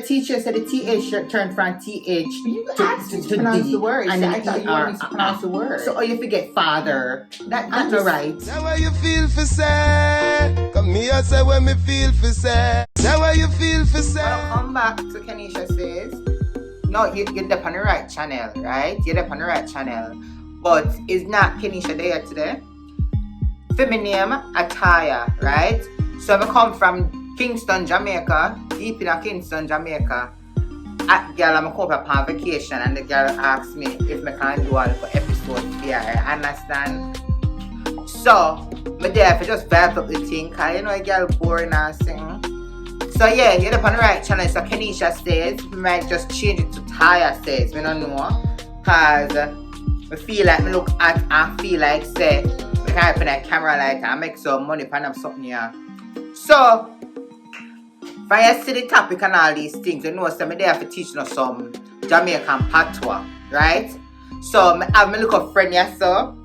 teacher said the TH turned from TH You asked to pronounce the word. and I thought you wanted me to pronounce the word. So you forget father. That's not right. Say what you feel for say. Come me I say what me feel for say. Say what you feel for say. Come back to Kenisha Says. No, you're up on the right channel, right? You're up on the right channel. But it's not Kenisha there today. Feminine attire, right? So I come from Kingston, Jamaica, deep in Kingston, Jamaica. Girl, I'm come up on vacation and the girl asked me if I can do all for episodes here. I understand. So, I'm there for just vibe up the thing, because you know a girl boring and sing. So yeah, you're up on the right channel. So Kenisha Says, we might just change it to Taya Says. We don't know. Because I feel like me look at and feel like say I can open that camera like and make some money for them something here. So when you see the topic and all these things, you know so I'm there for teaching us some Jamaican Patois, right? So I have my little friend here, so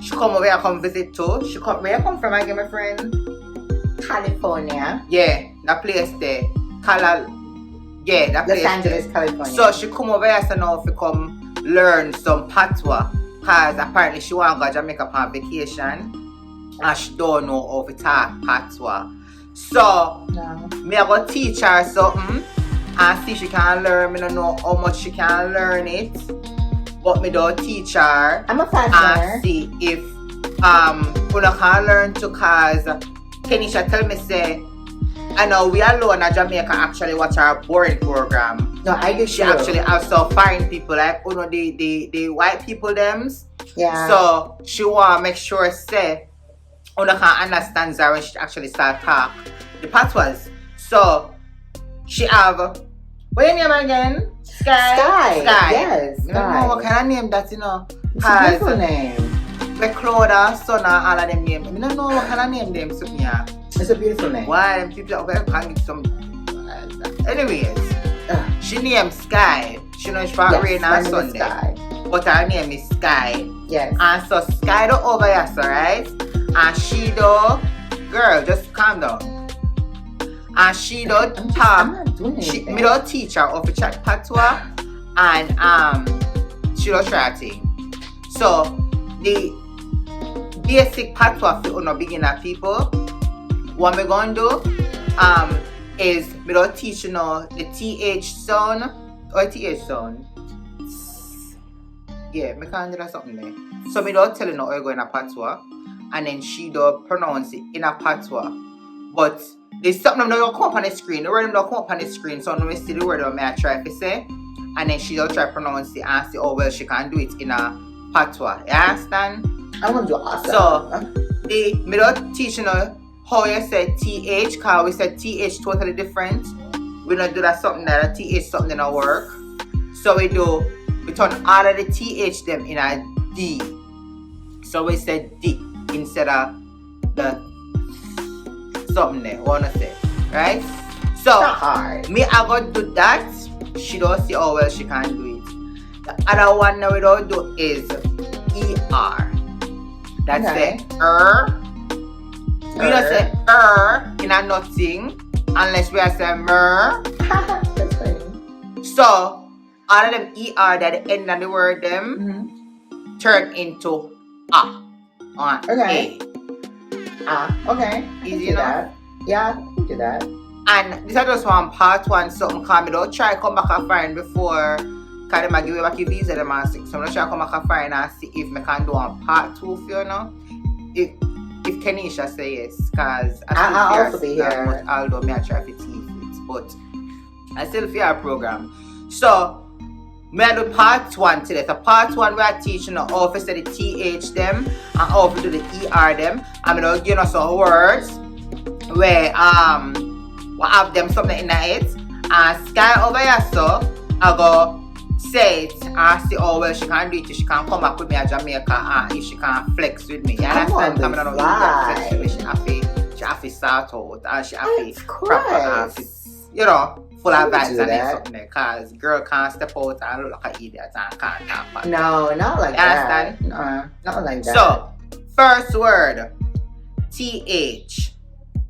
she come over here, come visit too. She come where you come from again, my friend? California. Yeah, that place there. That place Los Angeles, there. California. So she come over here so now if you come learn some Patois. Because apparently she want to go to Jamaica on vacation. And she don't know how to talk Patois. So me I go teach her something and see if she can learn. Me don't know how much she can learn it. But me don't teach her. I'm a fast learner. And see if Una can learn too, cause Kenisha tell me say I know we alone in Jamaica actually watch our boring program. No, I do. She actually also find people like the white people thems. Yeah. So she want to make sure say Una can understand her when she actually start talk the patois. So she have what your name again? Sky. Yes. I don't know what kind of name that, you know. It's a beautiful name. The Claudia, Sona, all of them names. I don't know what kind of name them something here. It's a beautiful name. Why them people over can give some anyways. She named Sky. She knows she for rain on Sunday. Sky. But her name is Sky. Yes. And so Sky do over here, so right? And she do girl, just calm down. And she do talk. I'm not doing anything. Me do teach her how to chat patois and she do try thing. So the basic patois for no beginner people, what me gonna do is me do teach you know the TH sound or TH sound. Yeah, me can do that something there. So me do tell you now how you go in a patois and then she do pronounce it in a patois. But there's something that don't come up on the screen. The word don't come up on the screen, so I'm see the word that I try to say. And then she don't try to pronounce it and say, oh well, she can do it in a patois. You understand? I'm gonna do awesome. So me don't teach you know how you say TH, because we said TH totally different. We don't do that something that a TH something that work. So we turn all of the TH them in a D. So we said D instead of the something there, wanna say, right? So not hard. Me I go do that. She don't see how well she can do it. The other one that we don't do is ER. That's Okay. We don't say in a nothing unless we are saying mer. That's funny. So all of them ER that the end of the word them turn into A or Okay. A. Okay. Easy do enough? that. Yeah, I can do that. And this is just one part one something because I don't try come back and find before because they might give you back your visa them and so I'm not try come back and find and see if I can do one part two for you know. If Kenisha say yes, because I'll also be here. Although me I try to teach it, but I still fear our program. So me I do part one today. So part one we are teaching how to say the TH them and how to do the ER them. I'm gonna give you some words where we have them something in it. And Sky over here so I go say it and see how well she can do it if she can come back with me at Jamaica and if she can flex with me. You understand? Coming on the she have to start out and she have to proper you know, full of vibes and something there because girl can't step out and look like an idiot and can't talk. No, not like you that. Understand? No, not like that. So, first word, TH.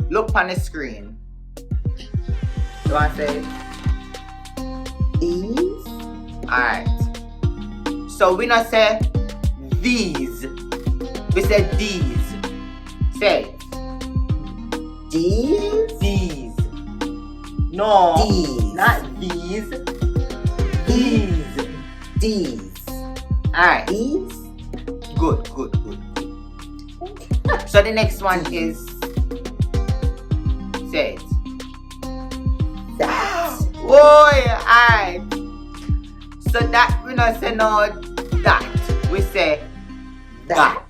Look on the screen. You want to say it? Alright. So we not say these. We say these. Say it. These? These. No. These. Not these. These. These. Alright. These? Good. So the next one is say it. That. Boy, alright. So that we not say no that. We say That.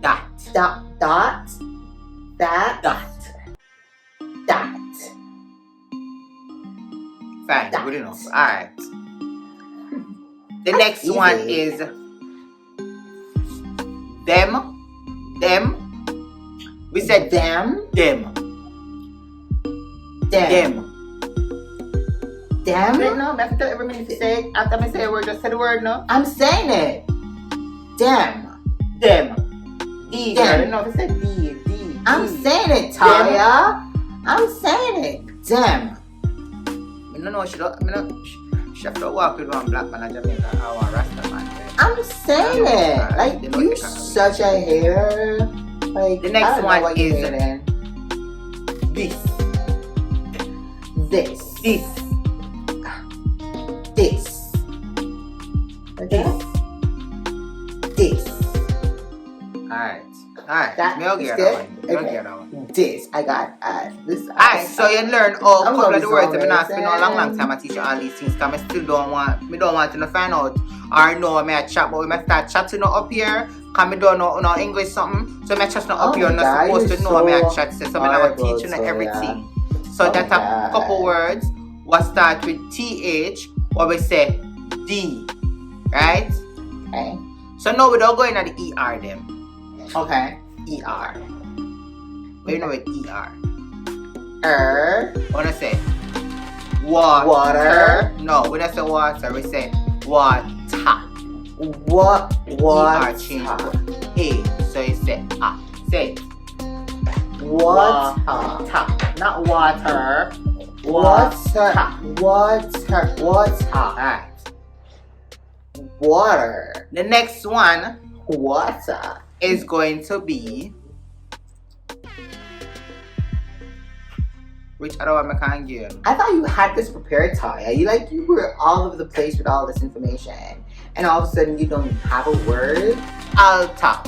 that. Dot. Dot. That. That. That. Fine, That. good enough. Alright. The That's next easy. one is them. We said Them. them. Them. Them. Wait, no, I have to tell every minute to say it. After I say a word, just say the word, no? I'm saying it. Them. Them. D. Them. I don't know if I said D. I'm saying it, Taya. I'm saying it. Them. No, she have to walk with one black man in Jamaica or one Rasta man. I'm saying it. Like, you such a hater. Like, The next I don't know one what you're is- hating. This. This. This. This. Okay? This. Alright. That Me okay is that good? one. Me okay Okay. that one. This. I got this. Alright, so you learn all I'm couple of gonna the words that be I not spend a long amazing. time I teach you all these things because I still don't want to find out or know me I chat, but we might start chatting up here because I don't know no English something. So I chat up Oh here my and not God, supposed to you're know me I so chat, so I will horrible, teach you Toya. everything. So Oh that my a God. couple words will start with TH or we say D. Right? Okay. So now we don't go into the ER them. Okay. ER. What you know with ER? Wanna say water. Water. No, we don't say water. We say water. What? ER change to A. So you say ah. Say it. What? Water. Not water. Water. Water. Water. Alright. Water. The next one Water. is going to be which other one I can't give. I thought you had this prepared, Taya. You were all over the place with all this information, and all of a sudden you don't have a word. Altar.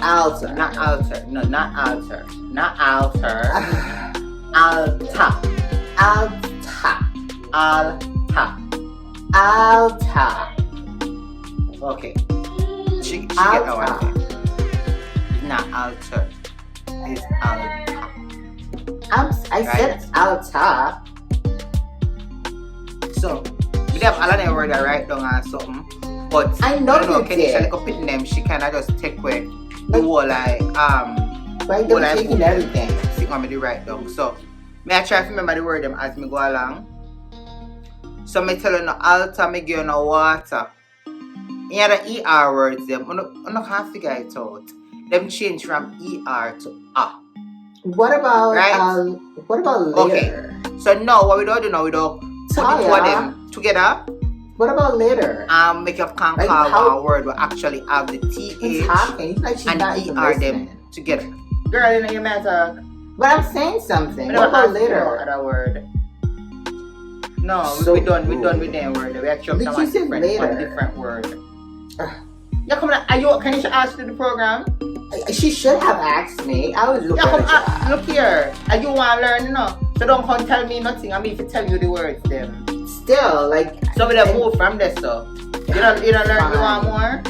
Altar. Not altar. No, not altar. Not altar. Altar. Altar. Altar. Altar. Okay. She get that one. Altar. It's not altar. It's altar. I said altar. So, we have all of them word that write down or something. But I know you Kenisha did. like put them, she kinda just take away the whole like Right, whole they're taking everything. Sit on me the write down. So may I try to remember the word them as me go along. So me tell you no altar, me give you no water. In the ER words them, I can't figure it out. Them change from ER to A. What about Right. what about later? So now what we don't do now, we don't put the two of them together. What about later? Make up can Like call how- one word will actually have the It's TH talking. It's like she's and not even ER listening. them together. Girl, you know you matter. But I'm saying something. What about later? Other word. No, So we done with rude. them word. We actually But come you on said different, later. one different word. Ugh. Yeah, come on. Are you? Can you ask to the program? She should have asked me. I was looking Yeah, come at on. Look here. Are you want to learn? You know. So don't come tell me nothing. I mean, if you tell you the words, them. Still, like, So we don't move from this. So you don't learn. You want more?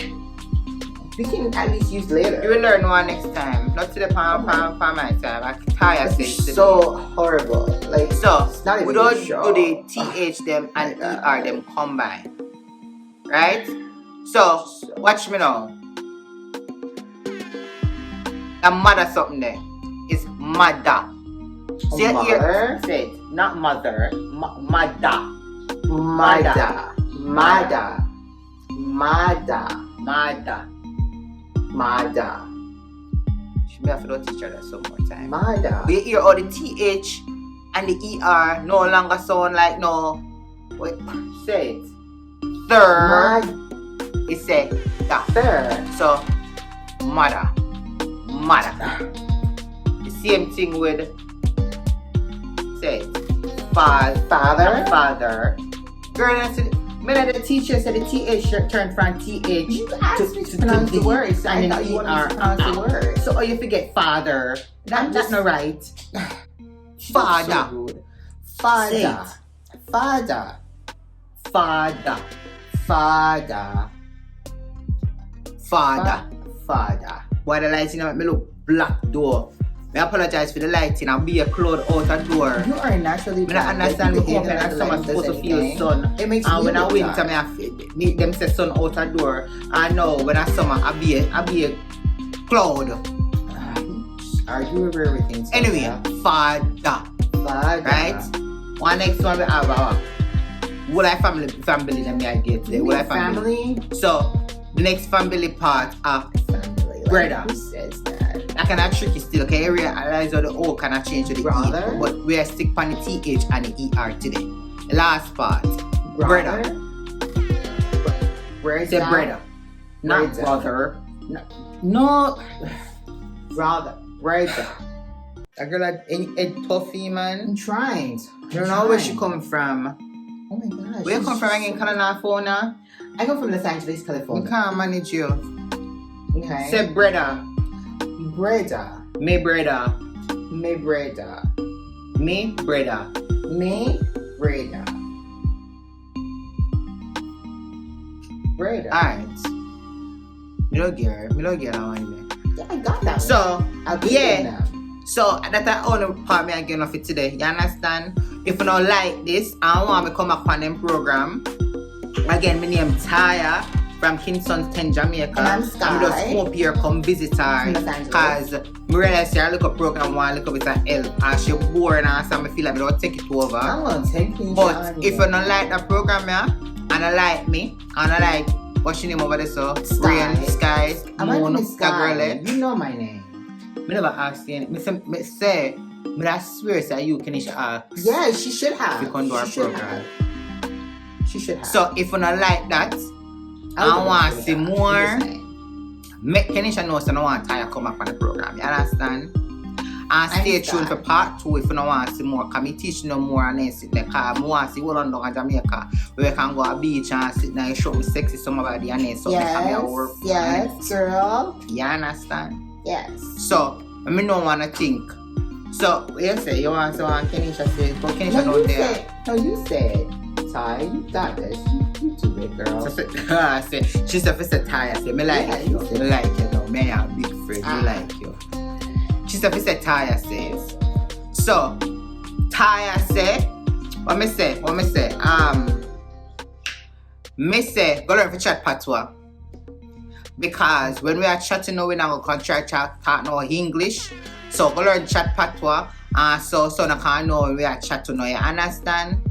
we can at least use later. You will learn one next time. Not to the palm my time. I tire That's says so horrible. Like, So it's not we even don't a show. do the TH them and my God. ER them combine. Right? So watch me now. A mother something there. It's mother. See your Mother? ear? Say it. Not mother. Mother. Mada. Mada. Mada. Mother. Mada. She may have to do teach her that some more time. Mada. We hear all the TH and the ER no longer sound like no Wait, say it. Third. Mother. It say da. So mother. The same thing with say it. Father. Girl, that's it. The teacher said the TH turned from TH You asked me to pronounce the word, so I thought you wanted me to pronounce the word. So you forget father. That's not right. Father. So rude. Father. Why the lighting up me look black door? I apologize for the lighting. I'll be a cloud out the door. You are naturally I understand we open and summer supposed to feel sun. It makes and me when I look winter, dark. me I need them say sun out the door. I know when I summer, I be a cloud. Argue over everything. So Anyway, yeah. father. Right? One next one we have our what I family that me I get today. What I family. So the next family part of Family. brother. Who says that? That kind of tricky still, okay? You realize how the O kind of change to the Brother? E, but we are stick on the TH and the ER today. The last part, brother. Where is Say that? brother, not Brother. brother. No, Brother. a girl like a toughy man. I'm trying. You don't know where she come from. Oh my gosh. Where you come from again, California? I come from Los Angeles, We California. can't manage you. Okay. Say brother, Brother. me brother, Me brother. me brother. Me brother. Brother. Alright. Me don't get that one. Yeah, I got that one. So, I'll give yeah. them now. So that's the only part me again of it today. You understand? If you don't like this, I want me come back on them program. Again, my name Taya from Kingston 10 Jamaica. And I'm Sky. I'm just hope here come visit her. From Los Angeles. Cause I realize I look up program one, look up with an help. And she bored and so I feel like I don't take it over. I'm gonna take you. But if you don't like that program, yeah, and I like me, and I like what's your name over there, so Sky. Rain, Sky, My Moon, name is that Sky. girl, eh? You know my name. Me never asked you. Me say, I swear say you can ask. Yeah, she should have. If you come to our She should program. have. She should have. So if you don't like that, I want to see more. Make Kenisha know so I don't want Taya come back on the program. You understand? And stay tuned for part 2 if you don't want to see more. Because me teach no more and then sit there. Because I want to see what on down in Jamaica. Where we can go to the beach and sit there and show me sexy somebody and then so Yes, work. yes, girl. You understand? Yes. So, I mean, no want to think. So, you say you want to Kenisha say, but Kenisha No, not you there. said. No, you said. Ty, you got this. You do it, girl. So, she said, "For Taya, say me like Yeah, you, you said- me like you. No, me a big friend, me like you." She said, "For Taya says." So, Taya say, what me say? Me say, go learn for chat patois. Because when we are chatting now, we're not going to talk no English. So go learn chat patois. So I can know when we are chatting now. You understand?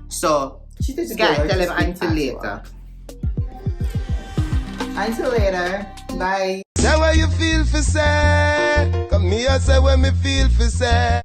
So, She said to Sky, go tell to him speak until patois. later. Until later. Bye. Say what you feel for say. Come here, say what me feel for say.